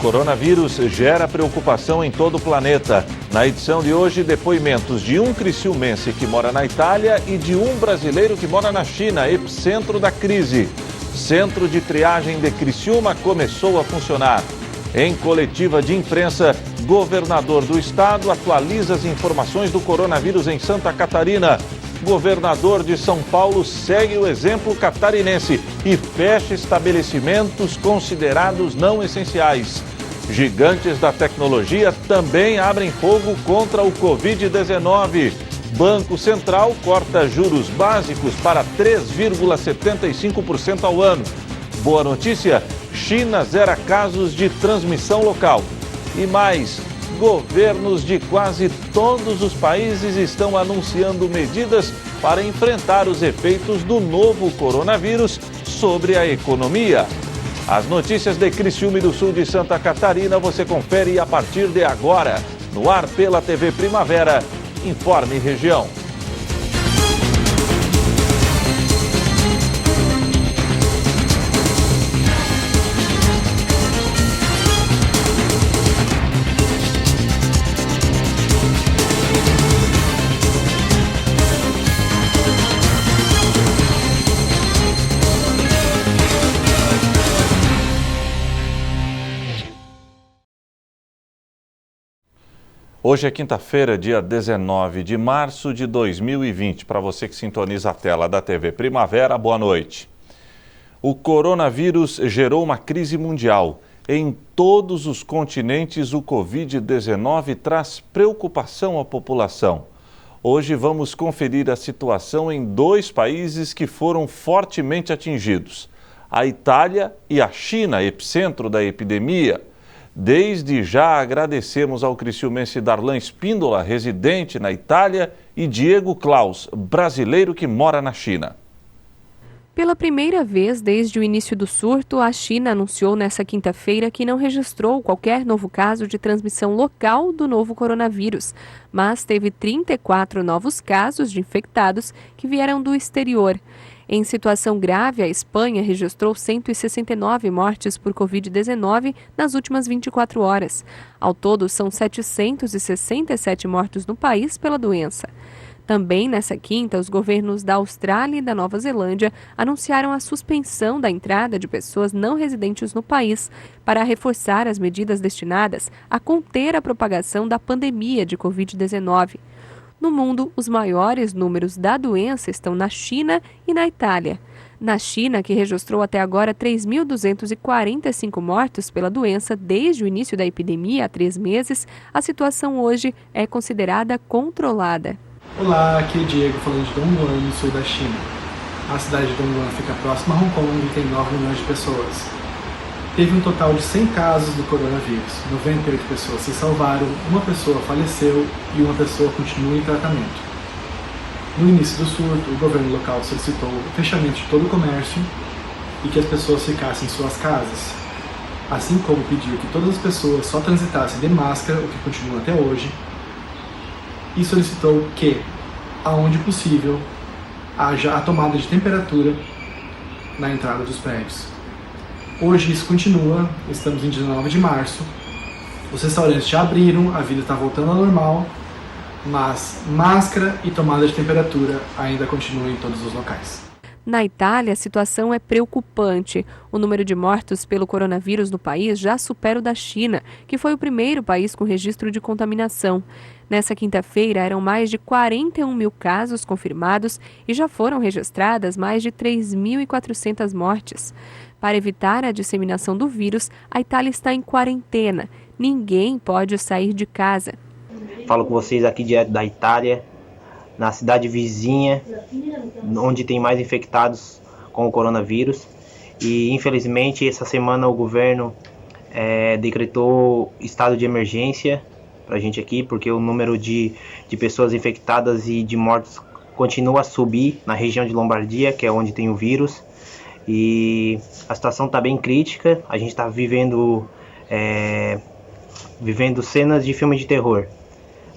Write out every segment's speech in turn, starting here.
coronavírus gera preocupação em todo o planeta. Na edição de hoje, depoimentos de um criciumense que mora na Itália e de um brasileiro que mora na China, epicentro da crise. Centro de triagem de Criciúma começou a funcionar. Em coletiva de imprensa, governador do estado atualiza as informações do coronavírus em Santa Catarina. Governador de São Paulo segue o exemplo catarinense e fecha estabelecimentos considerados não essenciais. Gigantes da tecnologia também abrem fogo contra o Covid-19. Banco Central corta juros básicos para 3,75% ao ano. Boa notícia, China zera casos de transmissão local. E mais, governos de quase todos os países estão anunciando medidas para enfrentar os efeitos do novo coronavírus sobre a economia. As notícias de Criciúma e do sul de Santa Catarina você confere a partir de agora, no ar pela TV Primavera. Informe Região. Hoje é quinta-feira, dia 19 de março de 2020. Para você que sintoniza a tela da TV Primavera, boa noite. O coronavírus gerou uma crise mundial. Em todos os continentes, o Covid-19 traz preocupação à população. Hoje vamos conferir a situação em dois países que foram fortemente atingidos: a Itália e a China, epicentro da epidemia. Desde já agradecemos ao criciumense Darlan Espíndola, residente na Itália, e Diego Klaus, brasileiro que mora na China. Pela primeira vez desde o início do surto, a China anunciou nesta quinta-feira que não registrou qualquer novo caso de transmissão local do novo coronavírus, mas teve 34 novos casos de infectados que vieram do exterior. Em situação grave, a Espanha registrou 169 mortes por Covid-19 nas últimas 24 horas. Ao todo, são 767 mortos no país pela doença. Também nessa quinta, os governos da Austrália e da Nova Zelândia anunciaram a suspensão da entrada de pessoas não residentes no país para reforçar as medidas destinadas a conter a propagação da pandemia de Covid-19. No mundo, os maiores números da doença estão na China e na Itália. Na China, que registrou até agora 3.245 mortos pela doença desde o início da epidemia há 3 meses, a situação hoje é considerada controlada. Olá, aqui é Diego falando de Dongguan, no sul da China. A cidade de Dongguan fica próxima a Hong Kong e tem 9 milhões de pessoas. Teve um total de 100 casos do coronavírus, 98 pessoas se salvaram, uma pessoa faleceu e uma pessoa continua em tratamento. No início do surto, o governo local solicitou o fechamento de todo o comércio e que as pessoas ficassem em suas casas, assim como pediu que todas as pessoas só transitassem de máscara, o que continua até hoje, e solicitou que, aonde possível, haja a tomada de temperatura na entrada dos prédios. Hoje isso continua, estamos em 19 de março, os restaurantes já abriram, a vida está voltando ao normal, mas máscara e tomada de temperatura ainda continuam em todos os locais. Na Itália, a situação é preocupante. O número de mortos pelo coronavírus no país já supera o da China, que foi o primeiro país com registro de contaminação. Nessa quinta-feira, eram mais de 41 mil casos confirmados e já foram registradas mais de 3.400 mortes. Para evitar a disseminação do vírus, a Itália está em quarentena. Ninguém pode sair de casa. Falo com vocês aqui direto da Itália, na cidade vizinha, onde tem mais infectados com o coronavírus. E, infelizmente, essa semana o governo decretou estado de emergência para a gente aqui, porque o número de pessoas infectadas e de mortos continua a subir na região de Lombardia, que é onde tem o vírus. E a situação está bem crítica, a gente está vivendo cenas de filme de terror.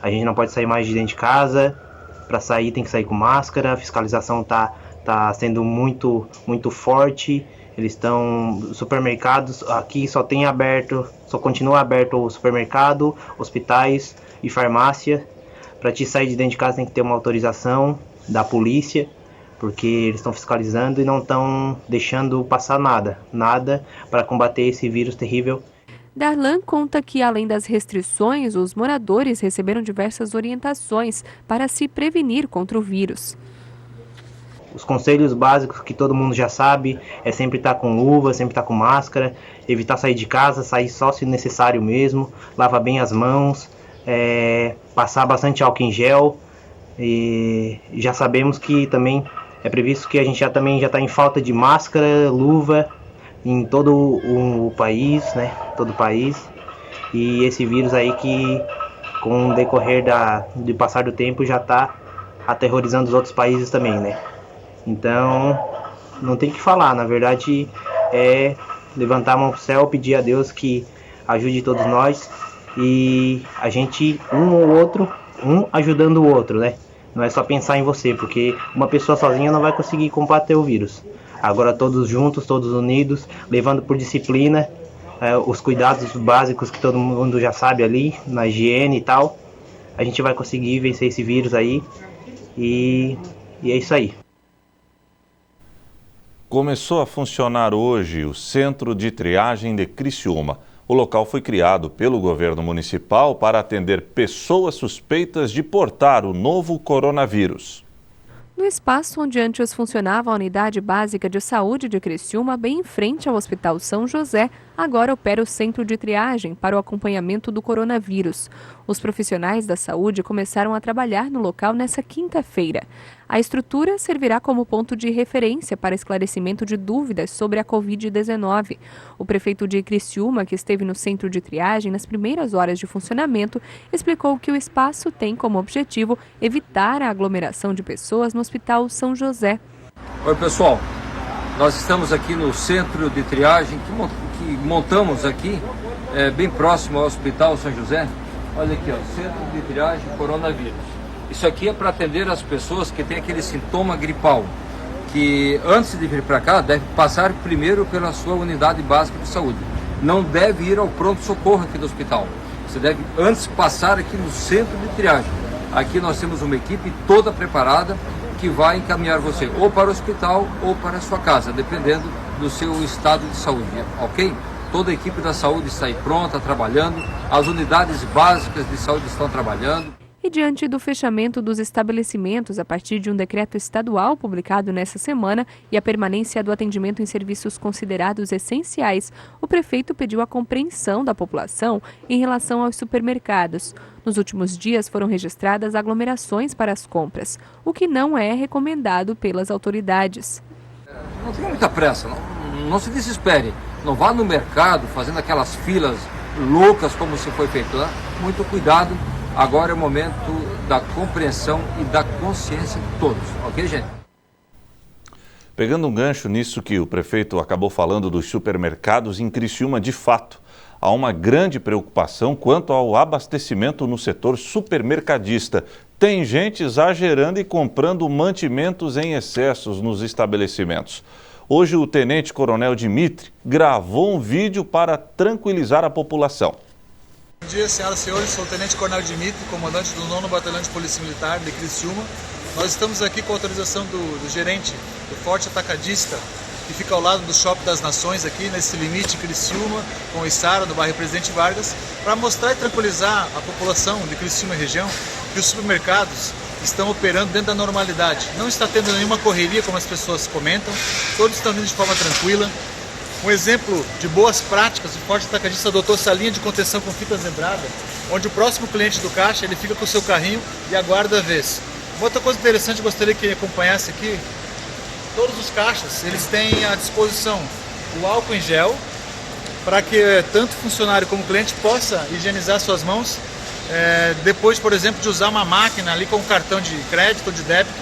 A gente não pode sair mais de dentro de casa, para sair tem que sair com máscara, a fiscalização está sendo muito forte, Eles estão, supermercados, aqui só continua aberto o supermercado, hospitais e farmácia. Para te sair de dentro de casa tem que ter uma autorização da polícia, porque eles estão fiscalizando e não estão deixando passar nada para combater esse vírus terrível. Darlan conta que, além das restrições, os moradores receberam diversas orientações para se prevenir contra o vírus. Os conselhos básicos que todo mundo já sabe é sempre estar com luva, sempre estar com máscara, evitar sair de casa, sair só se necessário mesmo, lavar bem as mãos, passar bastante álcool em gel. E já sabemos que também é previsto que a gente já está em falta de máscara, luva em todo o país, né? Todo o país. E esse vírus aí que com o decorrer de passar do tempo já está aterrorizando os outros países também, né? Então, não tem o que falar, na verdade é levantar a mão pro céu, pedir a Deus que ajude todos nós e a gente, um ajudando o outro, né? Não é só pensar em você, porque uma pessoa sozinha não vai conseguir combater o vírus. Agora todos juntos, todos unidos, levando por disciplina, os cuidados básicos que todo mundo já sabe ali, na higiene e tal, a gente vai conseguir vencer esse vírus aí e é isso aí. Começou a funcionar hoje o Centro de Triagem de Criciúma. O local foi criado pelo governo municipal para atender pessoas suspeitas de portar o novo coronavírus. No espaço onde antes funcionava a Unidade Básica de Saúde de Criciúma, bem em frente ao Hospital São José, agora opera o Centro de Triagem para o acompanhamento do coronavírus. Os profissionais da saúde começaram a trabalhar no local nesta quinta-feira. A estrutura servirá como ponto de referência para esclarecimento de dúvidas sobre a Covid-19. O prefeito de Criciúma, que esteve no Centro de Triagem nas primeiras horas de funcionamento, explicou que o espaço tem como objetivo evitar a aglomeração de pessoas no Hospital São José. Oi, pessoal. Nós estamos aqui no Centro de Triagem que montamos aqui, bem próximo ao Hospital São José. Olha aqui, ó, Centro de Triagem Coronavírus. Isso aqui é para atender as pessoas que têm aquele sintoma gripal, que antes de vir para cá deve passar primeiro pela sua unidade básica de saúde. Não deve ir ao pronto-socorro aqui do hospital. Você deve antes passar aqui no Centro de Triagem. Aqui nós temos uma equipe toda preparada que vai encaminhar você ou para o hospital ou para a sua casa, dependendo do seu estado de saúde, ok? Toda a equipe da saúde está aí pronta, trabalhando, as unidades básicas de saúde estão trabalhando. E diante do fechamento dos estabelecimentos a partir de um decreto estadual publicado nesta semana e a permanência do atendimento em serviços considerados essenciais, o prefeito pediu a compreensão da população em relação aos supermercados. Nos últimos dias foram registradas aglomerações para as compras, o que não é recomendado pelas autoridades. Não tenha muita pressa, não se desespere. Não vá no mercado fazendo aquelas filas loucas como se foi feito, né? Muito cuidado. Agora é o momento da compreensão e da consciência de todos, ok, gente? Pegando um gancho nisso que o prefeito acabou falando dos supermercados em Criciúma, de fato, há uma grande preocupação quanto ao abastecimento no setor supermercadista. Tem gente exagerando e comprando mantimentos em excessos nos estabelecimentos. Hoje o tenente-coronel Dimitri gravou um vídeo para tranquilizar a população. Bom dia, senhoras e senhores, sou o Tenente Coronel Dimitri, comandante do 9º Batalhão de Polícia Militar de Criciúma. Nós estamos aqui com a autorização do gerente do Forte Atacadista, que fica ao lado do Shopping das Nações, aqui nesse limite Criciúma, com o Içara, no bairro Presidente Vargas, para mostrar e tranquilizar a população de Criciúma e região que os supermercados estão operando dentro da normalidade. Não está tendo nenhuma correria, como as pessoas comentam, todos estão vindo de forma tranquila. Um exemplo de boas práticas, o Forte Atacadista adotou essa linha de contenção com fita zebrada, onde o próximo cliente do caixa ele fica com o seu carrinho e aguarda a vez. Uma outra coisa interessante, gostaria que acompanhasse aqui, todos os caixas eles têm à disposição o álcool em gel, para que tanto o funcionário como o cliente possa higienizar suas mãos, depois, por exemplo, de usar uma máquina ali com um cartão de crédito ou de débito.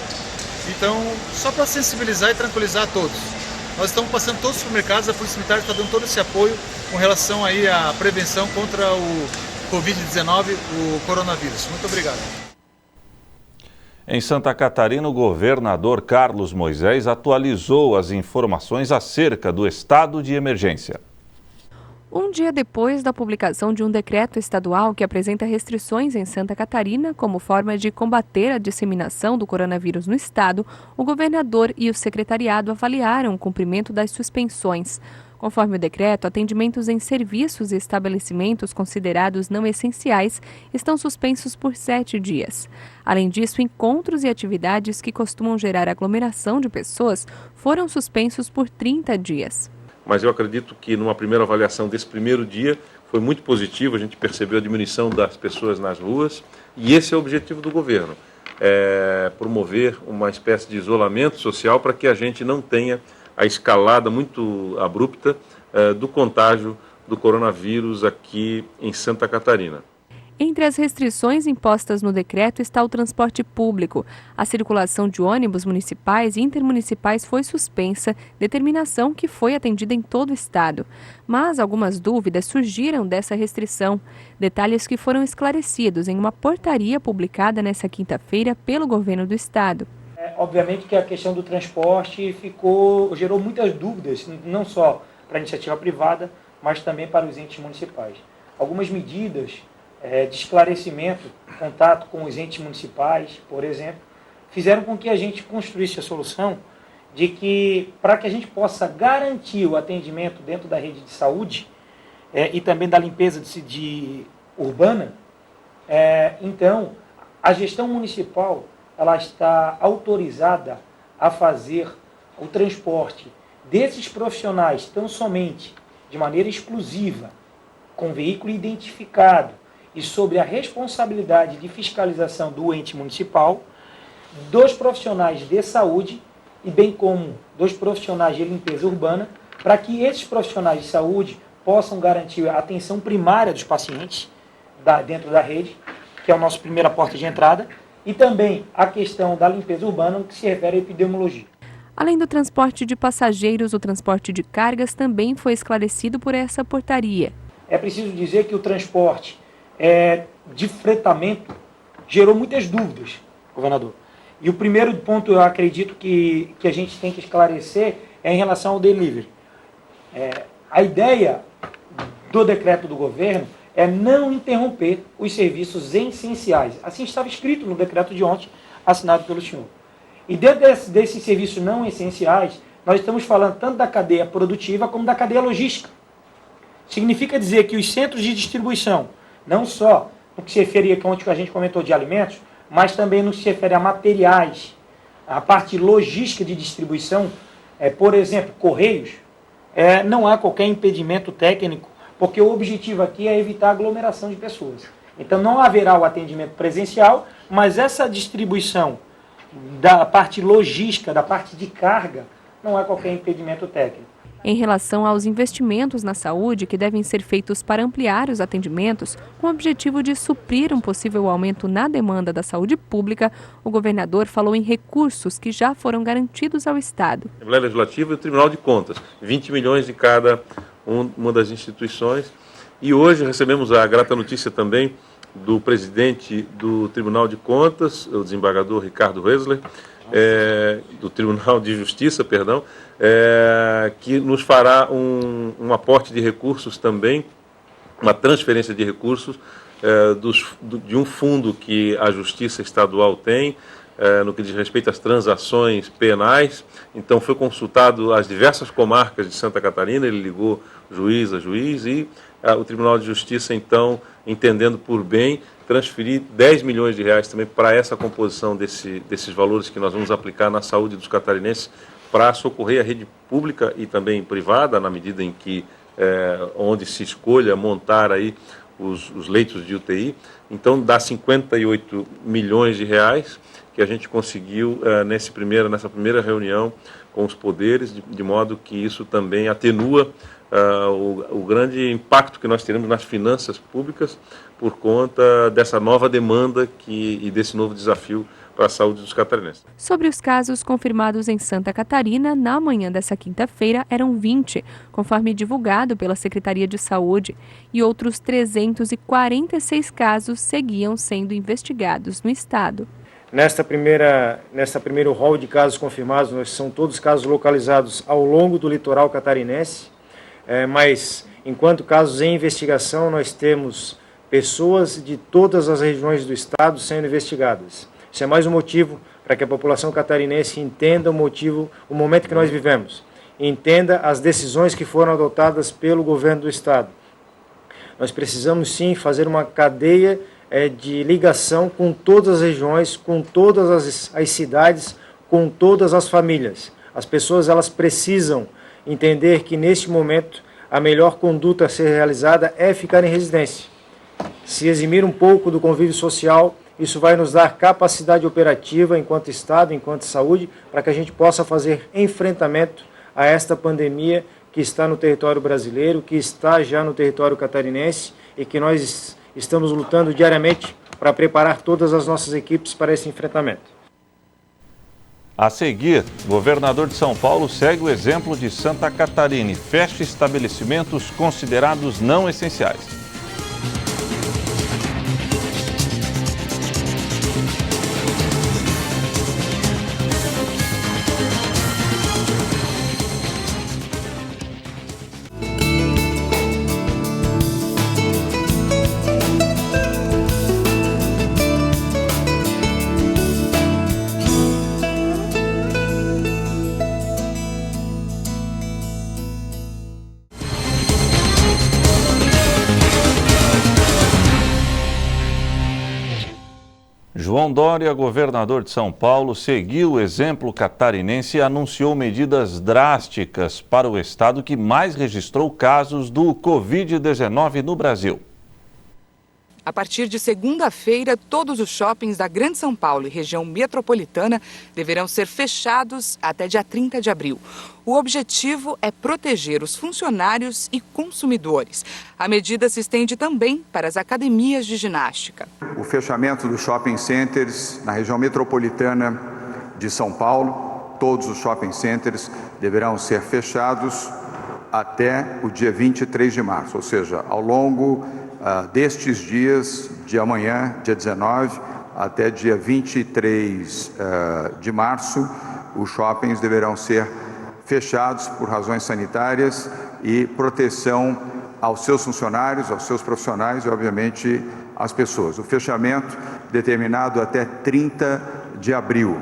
Então, só para sensibilizar e tranquilizar todos. Nós estamos passando todos os supermercados, a Polícia Militar está dando todo esse apoio com relação aí à prevenção contra o Covid-19, o coronavírus. Muito obrigado. Em Santa Catarina, o governador Carlos Moisés atualizou as informações acerca do estado de emergência. Um dia depois da publicação de um decreto estadual que apresenta restrições em Santa Catarina como forma de combater a disseminação do coronavírus no estado, o governador e o secretariado avaliaram o cumprimento das suspensões. Conforme o decreto, atendimentos em serviços e estabelecimentos considerados não essenciais estão suspensos por 7 dias. Além disso, encontros e atividades que costumam gerar aglomeração de pessoas foram suspensos por 30 dias. Mas eu acredito que numa primeira avaliação desse primeiro dia foi muito positivo, a gente percebeu a diminuição das pessoas nas ruas e esse é o objetivo do governo, promover uma espécie de isolamento social para que a gente não tenha a escalada muito abrupta do contágio do coronavírus aqui em Santa Catarina. Entre as restrições impostas no decreto está o transporte público. A circulação de ônibus municipais e intermunicipais foi suspensa, determinação que foi atendida em todo o estado. Mas algumas dúvidas surgiram dessa restrição. Detalhes que foram esclarecidos em uma portaria publicada nesta quinta-feira pelo governo do estado. Obviamente que a questão do transporte gerou muitas dúvidas, não só para a iniciativa privada, mas também para os entes municipais. Algumas medidas de esclarecimento, contato com os entes municipais, por exemplo, fizeram com que a gente construísse a solução de que, para que a gente possa garantir o atendimento dentro da rede de saúde e também da limpeza urbana, então, a gestão municipal ela está autorizada a fazer o transporte desses profissionais tão somente de maneira exclusiva, com veículo identificado e sobre a responsabilidade de fiscalização do ente municipal, dos profissionais de saúde e bem como dos profissionais de limpeza urbana, para que esses profissionais de saúde possam garantir a atenção primária dos pacientes dentro da rede, que é a nossa primeira porta de entrada, e também a questão da limpeza urbana, que se refere à epidemiologia. Além do transporte de passageiros, o transporte de cargas também foi esclarecido por essa portaria. É preciso dizer que o transporte de fretamento gerou muitas dúvidas, governador. E o primeiro ponto, eu acredito que a gente tem que esclarecer é em relação ao delivery. A ideia do decreto do governo é não interromper os serviços essenciais. Assim estava escrito no decreto de ontem, assinado pelo senhor. E dentro desses serviços não essenciais, nós estamos falando tanto da cadeia produtiva como da cadeia logística. Significa dizer que os centros de distribuição, não só no que se refere a onde a gente comentou de alimentos, mas também no que se refere a materiais, a parte logística de distribuição, por exemplo, correios, não há qualquer impedimento técnico, porque o objetivo aqui é evitar a aglomeração de pessoas. Então não haverá o atendimento presencial, mas essa distribuição da parte logística, da parte de carga, não há qualquer impedimento técnico. Em relação aos investimentos na saúde que devem ser feitos para ampliar os atendimentos, com o objetivo de suprir um possível aumento na demanda da saúde pública, o governador falou em recursos que já foram garantidos ao Estado. A Assembleia Legislativa e o Tribunal de Contas, 20 milhões de cada uma das instituições. E hoje recebemos a grata notícia também do presidente do Tribunal de Contas, o desembargador Ricardo Wesler, do Tribunal de Justiça, perdão, que nos fará um aporte de recursos também, uma transferência de recursos de um fundo que a Justiça Estadual tem, no que diz respeito às transações penais. Então foi consultado as diversas comarcas de Santa Catarina, ele ligou juiz a juiz e o Tribunal de Justiça, então, entendendo por bem, transferir 10 milhões de reais também para essa composição desses valores que nós vamos aplicar na saúde dos catarinenses para socorrer a rede pública e também privada, na medida em que onde se escolha montar aí os leitos de UTI. Então dá 58 milhões de reais que a gente conseguiu nessa primeira reunião com os poderes, de modo que isso também atenua o grande impacto que nós teremos nas finanças públicas por conta dessa nova demanda e desse novo desafio para a saúde dos catarinenses. Sobre os casos confirmados em Santa Catarina, na manhã dessa quinta-feira eram 20, conforme divulgado pela Secretaria de Saúde, e outros 346 casos seguiam sendo investigados no estado. Nesta primeiro rol de casos confirmados, são todos casos localizados ao longo do litoral catarinense, mas enquanto casos em investigação, nós temos pessoas de todas as regiões do estado sendo investigadas. Isso é mais um motivo para que a população catarinense entenda o momento que nós vivemos, entenda as decisões que foram adotadas pelo governo do estado. Nós precisamos sim fazer uma cadeia de ligação com todas as regiões, com todas as cidades, com todas as famílias. As pessoas elas precisam entender que neste momento a melhor conduta a ser realizada é ficar em residência. Se eximir um pouco do convívio social, isso vai nos dar capacidade operativa enquanto Estado, enquanto saúde, para que a gente possa fazer enfrentamento a esta pandemia que está no território brasileiro, que está já no território catarinense e que nós estamos lutando diariamente para preparar todas as nossas equipes para esse enfrentamento. A seguir, o governador de São Paulo segue o exemplo de Santa Catarina e fecha estabelecimentos considerados não essenciais. João Dória, governador de São Paulo, seguiu o exemplo catarinense e anunciou medidas drásticas para o estado que mais registrou casos do Covid-19 no Brasil. A partir de segunda-feira, todos os shoppings da Grande São Paulo e região metropolitana deverão ser fechados até dia 30 de abril. O objetivo é proteger os funcionários e consumidores. A medida se estende também para as academias de ginástica. O fechamento dos shopping centers na região metropolitana de São Paulo, todos os shopping centers deverão ser fechados até o dia 23 de março, ou seja, ao longo destes dias, de amanhã, dia 19, até dia 23 de março, os shoppings deverão ser fechados por razões sanitárias e proteção aos seus funcionários, aos seus profissionais e, obviamente, às pessoas. O fechamento determinado até 30 de abril.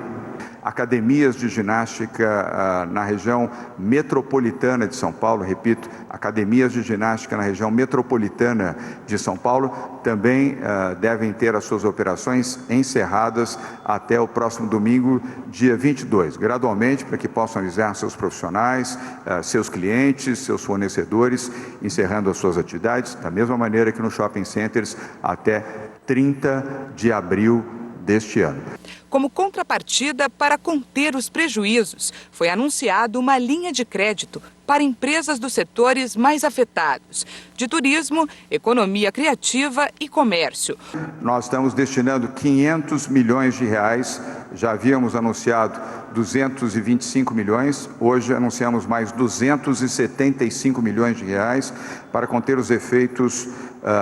Academias de ginástica na região metropolitana de São Paulo, repito, academias de ginástica na região metropolitana de São Paulo também devem ter as suas operações encerradas até o próximo domingo, dia 22, gradualmente, para que possam avisar seus profissionais, seus clientes, seus fornecedores, encerrando as suas atividades, da mesma maneira que nos shopping centers até 30 de abril deste ano. Como contrapartida para conter os prejuízos, foi anunciado uma linha de crédito para empresas dos setores mais afetados, de turismo, economia criativa e comércio. Nós estamos destinando 500 milhões de reais, já havíamos anunciado 225 milhões, hoje anunciamos mais 275 milhões de reais para conter os efeitos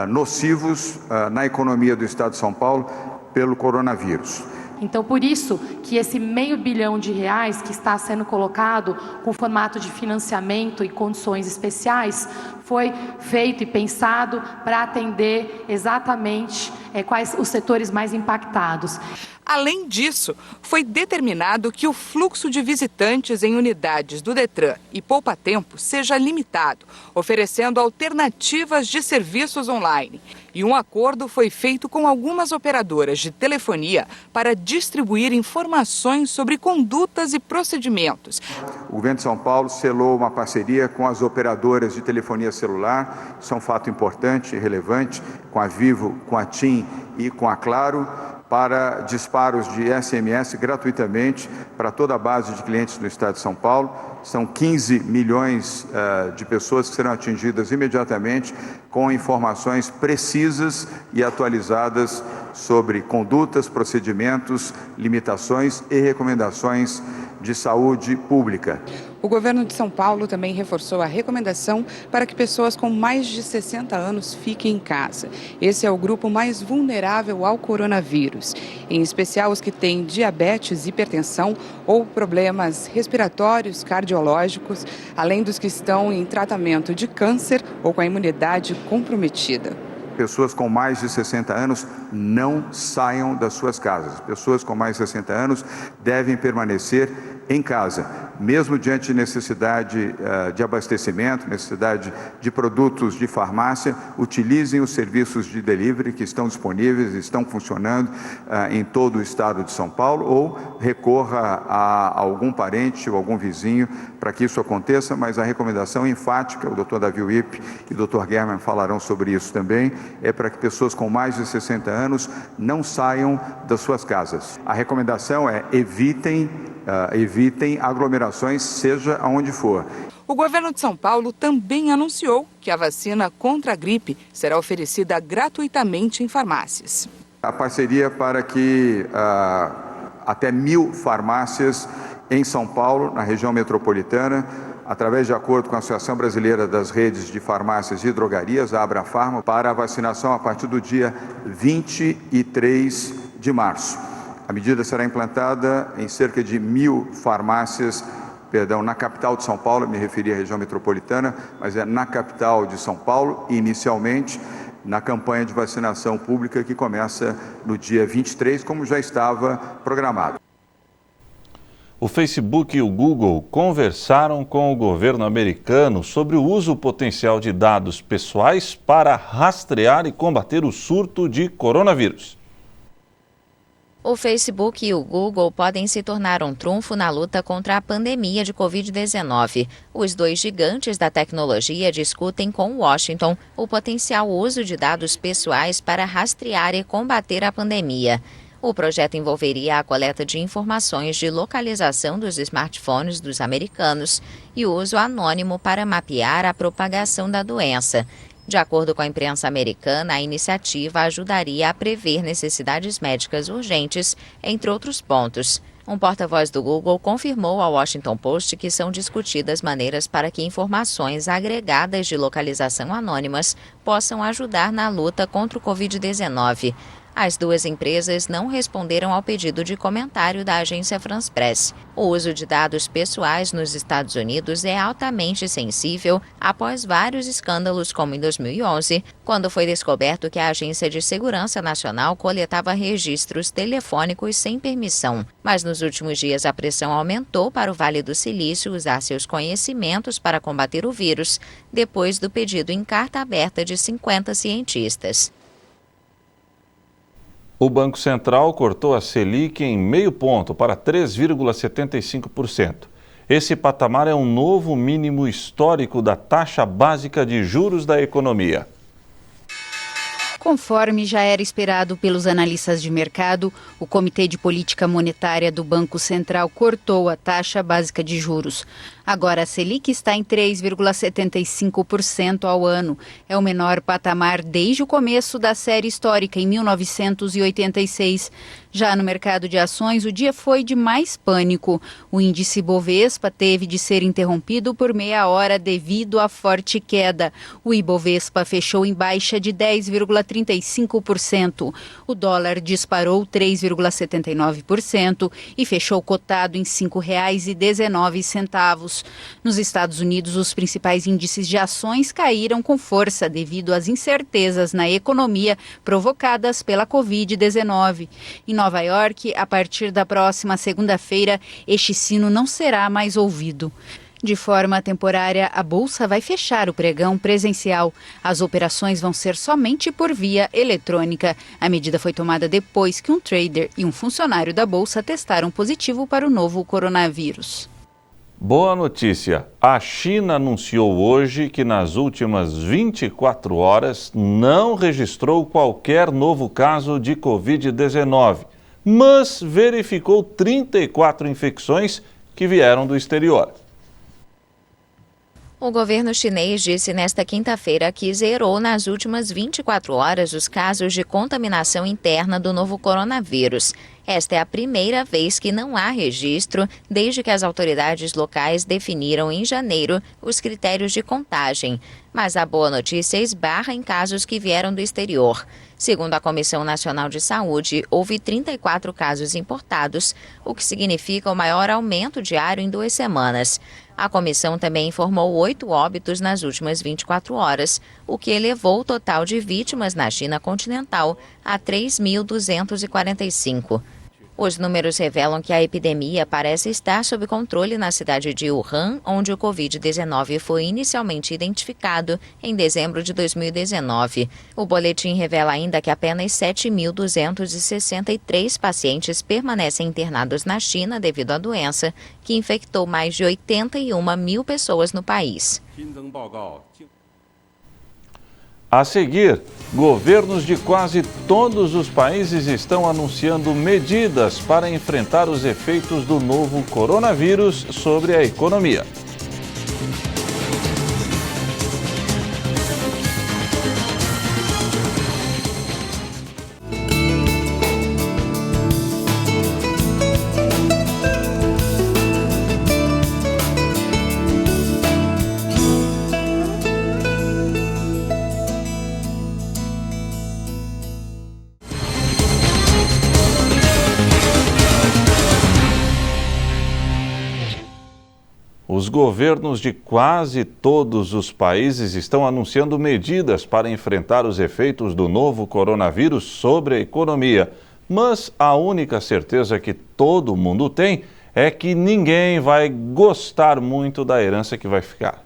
nocivos na economia do Estado de São Paulo pelo coronavírus. Então, por isso que esse R$500 bilhão que está sendo colocado com formato de financiamento e condições especiais foi feito e pensado para atender exatamente quais os setores mais impactados. Além disso, foi determinado que o fluxo de visitantes em unidades do Detran e Poupa Tempo seja limitado, oferecendo alternativas de serviços online. E um acordo foi feito com algumas operadoras de telefonia para distribuir informações sobre condutas e procedimentos. O governo de São Paulo selou uma parceria com as operadoras de telefonia celular, isso é um fato importante e relevante, com a Vivo, com a TIM e com a Claro, para disparos de SMS gratuitamente para toda a base de clientes do Estado de São Paulo. São 15 milhões de pessoas que serão atingidas imediatamente com informações precisas e atualizadas sobre condutas, procedimentos, limitações e recomendações de saúde pública. O governo de São Paulo também reforçou a recomendação para que pessoas com mais de 60 anos fiquem em casa. Esse é o grupo mais vulnerável ao coronavírus, em especial os que têm diabetes, hipertensão ou problemas respiratórios, cardiológicos, além dos que estão em tratamento de câncer ou com a imunidade comprometida. Pessoas com mais de 60 anos não saiam das suas casas. Pessoas com mais de 60 anos devem permanecer em casa, mesmo diante de necessidade de abastecimento, necessidade de produtos de farmácia. Utilizem os serviços de delivery que estão disponíveis, estão funcionando em todo o estado de São Paulo, ou recorra a algum parente ou algum vizinho para que isso aconteça, mas a recomendação enfática, o Dr. Davi Wipp e o Dr. German falarão sobre isso também, é para que pessoas com mais de 60 anos não saiam das suas casas. A recomendação é evitem aglomerações, seja aonde for. O governo de São Paulo também anunciou que a vacina contra a gripe será oferecida gratuitamente em farmácias. A parceria para que até 1.000 farmácias em São Paulo, na região metropolitana, através de acordo com a Associação Brasileira das Redes de Farmácias e Drogarias, a Abrafarma, para a vacinação a partir do dia 23 de março. A medida será implantada em cerca de 1.000 farmácias, na capital de São Paulo, me referi à região metropolitana, mas é na capital de São Paulo, inicialmente, na campanha de vacinação pública que começa no dia 23, como já estava programado. O Facebook e o Google conversaram com o governo americano sobre o uso potencial de dados pessoais para rastrear e combater o surto de coronavírus. O Facebook e o Google podem se tornar um trunfo na luta contra a pandemia de Covid-19. Os dois gigantes da tecnologia discutem com Washington o potencial uso de dados pessoais para rastrear e combater a pandemia. O projeto envolveria a coleta de informações de localização dos smartphones dos americanos e o uso anônimo para mapear a propagação da doença. De acordo com a imprensa americana, a iniciativa ajudaria a prever necessidades médicas urgentes, entre outros pontos. Um porta-voz do Google confirmou ao Washington Post que são discutidas maneiras para que informações agregadas de localização anônimas possam ajudar na luta contra o Covid-19. As duas empresas não responderam ao pedido de comentário da agência France Press. O uso de dados pessoais nos Estados Unidos é altamente sensível após vários escândalos, como em 2011, quando foi descoberto que a Agência de Segurança Nacional coletava registros telefônicos sem permissão. Mas nos últimos dias a pressão aumentou para o Vale do Silício usar seus conhecimentos para combater o vírus, depois do pedido em carta aberta de 50 cientistas. O Banco Central cortou a Selic em 0,5 ponto para 3,75%. Esse patamar é um novo mínimo histórico da taxa básica de juros da economia. Conforme já era esperado pelos analistas de mercado, o Comitê de Política Monetária do Banco Central cortou a taxa básica de juros. Agora a Selic está em 3,75% ao ano. É o menor patamar desde o começo da série histórica, em 1986. Já no mercado de ações, o dia foi de mais pânico. O índice Bovespa teve de ser interrompido por meia hora devido à forte queda. O Ibovespa fechou em baixa de 10,35%. O dólar disparou 3,79% e fechou cotado em R$ 5,19. Nos Estados Unidos, os principais índices de ações caíram com força devido às incertezas na economia provocadas pela Covid-19. Em Nova York, a partir da próxima segunda-feira, este sino não será mais ouvido. De forma temporária, a Bolsa vai fechar o pregão presencial. As operações vão ser somente por via eletrônica. A medida foi tomada depois que um trader e um funcionário da Bolsa testaram positivo para o novo coronavírus. Boa notícia! A China anunciou hoje que nas últimas 24 horas não registrou qualquer novo caso de Covid-19, mas verificou 34 infecções que vieram do exterior. O governo chinês disse nesta quinta-feira que zerou nas últimas 24 horas os casos de contaminação interna do novo coronavírus. Esta é a primeira vez que não há registro desde que as autoridades locais definiram em janeiro os critérios de contagem. Mas a boa notícia esbarra em casos que vieram do exterior. Segundo a Comissão Nacional de Saúde, houve 34 casos importados, o que significa o maior aumento diário em 2 semanas. A comissão também informou 8 óbitos nas últimas 24 horas, o que elevou o total de vítimas na China continental a 3.245. Os números revelam que a epidemia parece estar sob controle na cidade de Wuhan, onde o Covid-19 foi inicialmente identificado em dezembro de 2019. O boletim revela ainda que apenas 7.263 pacientes permanecem internados na China devido à doença, que infectou mais de 81 mil pessoas no país. A seguir, governos de quase todos os países estão anunciando medidas para enfrentar os efeitos do novo coronavírus sobre a economia. Os governos de quase todos os países estão anunciando medidas para enfrentar os efeitos do novo coronavírus sobre a economia. Mas a única certeza que todo mundo tem é que ninguém vai gostar muito da herança que vai ficar.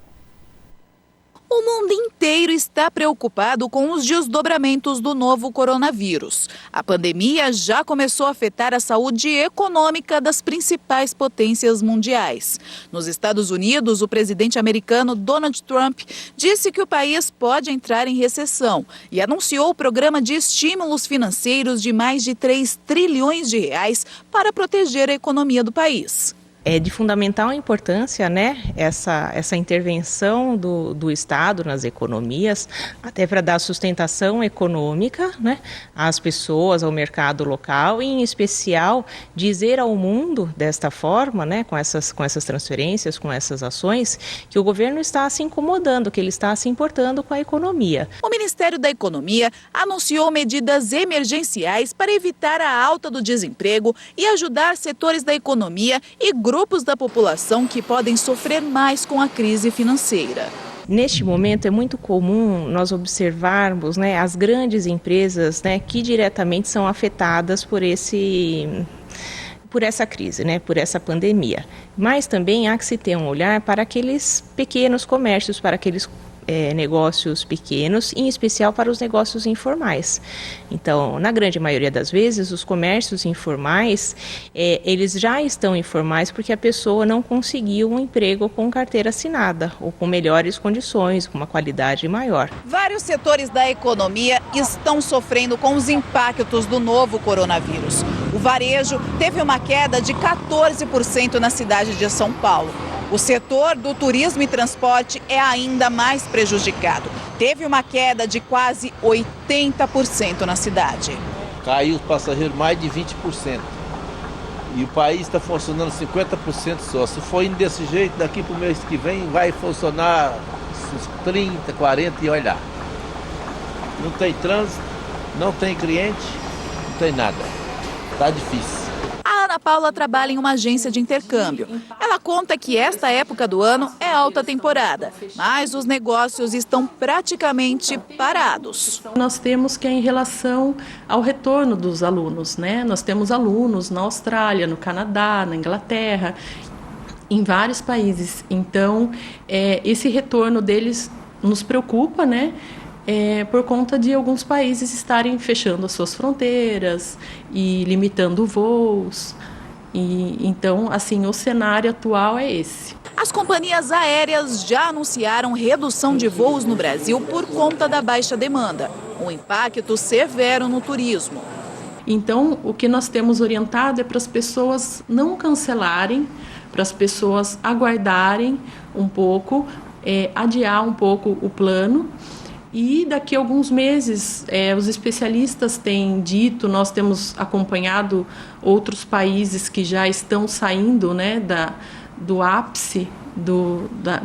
O mundo inteiro está preocupado com os desdobramentos do novo coronavírus. A pandemia já começou a afetar a saúde econômica das principais potências mundiais. Nos Estados Unidos, o presidente americano Donald Trump disse que o país pode entrar em recessão e anunciou o programa de estímulos financeiros de mais de 3 trilhões de reais para proteger a economia do país. É de fundamental importância, né, essa intervenção do Estado nas economias, até para dar sustentação econômica, né, às pessoas, ao mercado local, e em especial dizer ao mundo desta forma, né, com essas transferências, com essas ações, que o governo está se incomodando, que ele está se importando com a economia. O Ministério da Economia anunciou medidas emergenciais para evitar a alta do desemprego e ajudar setores da economia e grupos da população que podem sofrer mais com a crise financeira. Neste momento é muito comum nós observarmos, né, as grandes empresas, né, que diretamente são afetadas por essa crise, né, por essa pandemia. Mas também há que se ter um olhar para aqueles pequenos comércios, para aqueles negócios pequenos, em especial para os negócios informais. Então, na grande maioria das vezes, os comércios informais, eles já estão informais porque a pessoa não conseguiu um emprego com carteira assinada ou com melhores condições, com uma qualidade maior. Vários setores da economia estão sofrendo com os impactos do novo coronavírus. O varejo teve uma queda de 14% na cidade de São Paulo. O setor do turismo e transporte é ainda mais prejudicado. Teve uma queda de quase 80% na cidade. Caiu os passageiros mais de 20%. E o país está funcionando 50% só. Se for indo desse jeito, daqui para o mês que vem, vai funcionar uns 30, 40 e olha lá. Não tem trânsito, não tem cliente, não tem nada. Está difícil. A Ana Paula trabalha em uma agência de intercâmbio. Ela conta que esta época do ano é alta temporada, mas os negócios estão praticamente parados. Nós temos que, em relação ao retorno dos alunos, né? Nós temos alunos na Austrália, no Canadá, na Inglaterra, em vários países. Então, esse retorno deles nos preocupa, né? Por conta de alguns países estarem fechando as suas fronteiras e limitando voos. Então, assim, o cenário atual é esse. As companhias aéreas já anunciaram redução de voos no Brasil por conta da baixa demanda. Um impacto severo no turismo. Então, o que nós temos orientado é para as pessoas não cancelarem, para as pessoas aguardarem um pouco, adiar um pouco o plano. E daqui a alguns meses, os especialistas têm dito, nós temos acompanhado outros países que já estão saindo, né, do ápice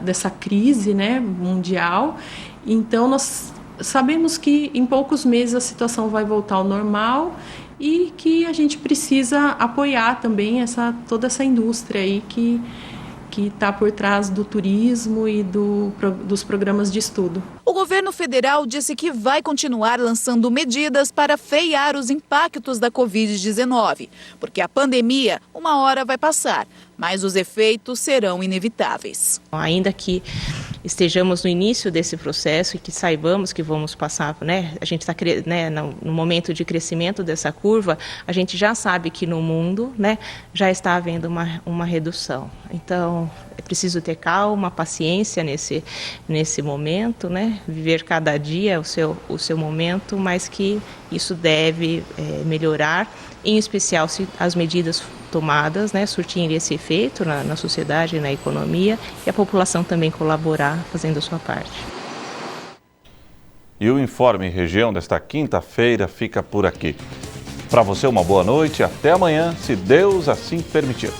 dessa crise, né, mundial. Então, nós sabemos que em poucos meses a situação vai voltar ao normal e que a gente precisa apoiar também toda essa indústria aí que está por trás do turismo e dos programas de estudo. O governo federal disse que vai continuar lançando medidas para frear os impactos da Covid-19, porque a pandemia uma hora vai passar, mas os efeitos serão inevitáveis. Ainda que estejamos no início desse processo e que saibamos que vamos passar, né, a gente está, né, no momento de crescimento dessa curva, a gente já sabe que no mundo, né, já está havendo uma redução. Então, é preciso ter calma, paciência nesse momento, né, viver cada dia o seu momento, mas que isso deve melhorar, em especial se as medidas tomadas, né, surtirem esse efeito na sociedade, na economia, e a população também colaborar fazendo a sua parte. E o Informe Região desta quinta-feira fica por aqui. Para você, uma boa noite, até amanhã, se Deus assim permitir.